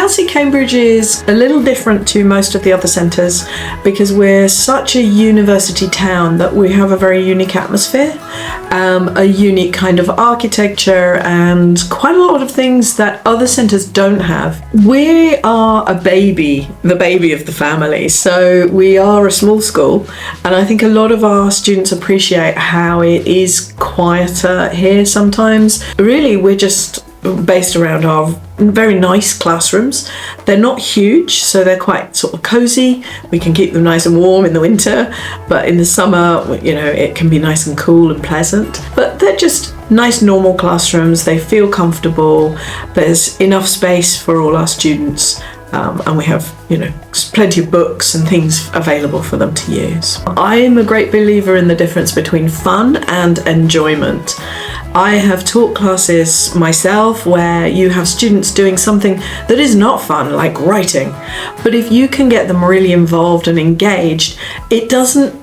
ILC Cambridge is a little different to most of the other centres because we're such a university town that we have a very unique atmosphere, a unique kind of architecture and quite a lot of things that other centres don't have. We are the baby of the family, so we are a small school, and I think a lot of our students appreciate how it is quieter here sometimes. Really, we're just based around our very nice classrooms. They're not huge, so they're quite sort of cozy. We can keep them nice and warm in the winter, but in the summer, it can be nice and cool and pleasant. But they're just nice normal classrooms. They feel comfortable. There's enough space for all our students. And we have, plenty of books and things available for them to use. I'm a great believer in the difference between fun and enjoyment. I have taught classes myself where you have students doing something that is not fun, like writing. But if you can get them really involved and engaged, it doesn't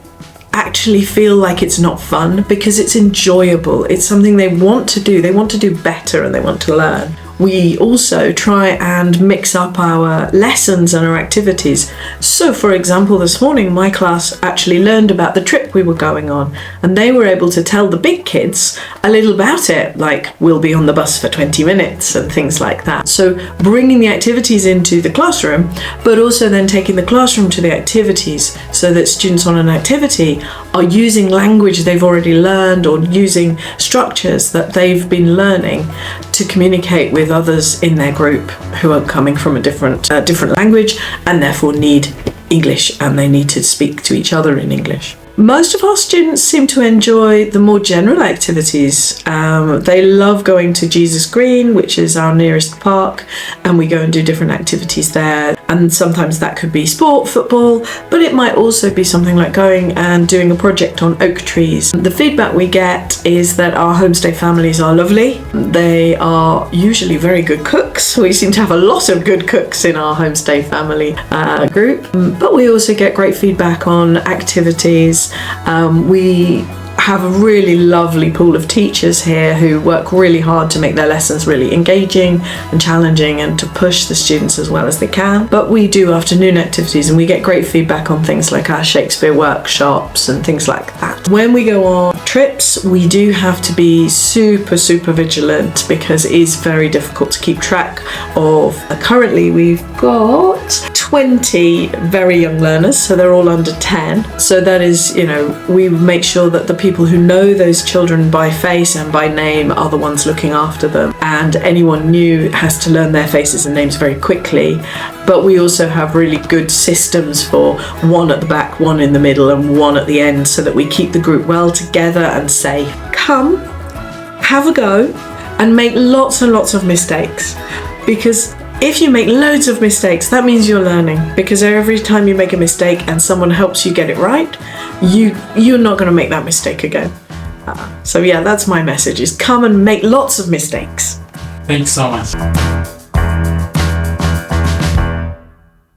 actually feel like it's not fun because it's enjoyable. It's something they want to do. They want to do better and they want to learn. We also try and mix up our lessons and our activities. So, for example, this morning my class actually learned about the trip we were going on, and they were able to tell the big kids a little about it, like we'll be on the bus for 20 minutes and things like that. So bringing the activities into the classroom, but also then taking the classroom to the activities so that students on an activity are using language they've already learned or using structures that they've been learning to communicate with others in their group who are coming from a different language and therefore need English, and they need to speak to each other in English. Most of our students seem to enjoy the more general activities. They love going to Jesus Green, which is our nearest park, and we go and do different activities there. And sometimes that could be sport, football, but it might also be something like going and doing a project on oak trees. The feedback we get is that our homestay families are lovely. They are usually very good cooks. We seem to have a lot of good cooks in our homestay family group, but we also get great feedback on activities. We have a really lovely pool of teachers here who work really hard to make their lessons really engaging and challenging and to push the students as well as they can. But we do afternoon activities and we get great feedback on things like our Shakespeare workshops and things like that. When we go on trips, we do have to be super vigilant because it is very difficult to keep track of. Currently we've got 20 very young learners, so they're all under 10. So that is, we make sure that the people who know those children by face and by name are the ones looking after them, and anyone new has to learn their faces and names very quickly. But we also have really good systems for one at the back, one in the middle and one at the end, so that we keep the group well together and say, come, have a go and make lots and lots of mistakes. Because if you make loads of mistakes, that means you're learning, because every time you make a mistake and someone helps you get it right, you're not going to make that mistake again. So yeah, that's my message, is come and make lots of mistakes. Thanks so much.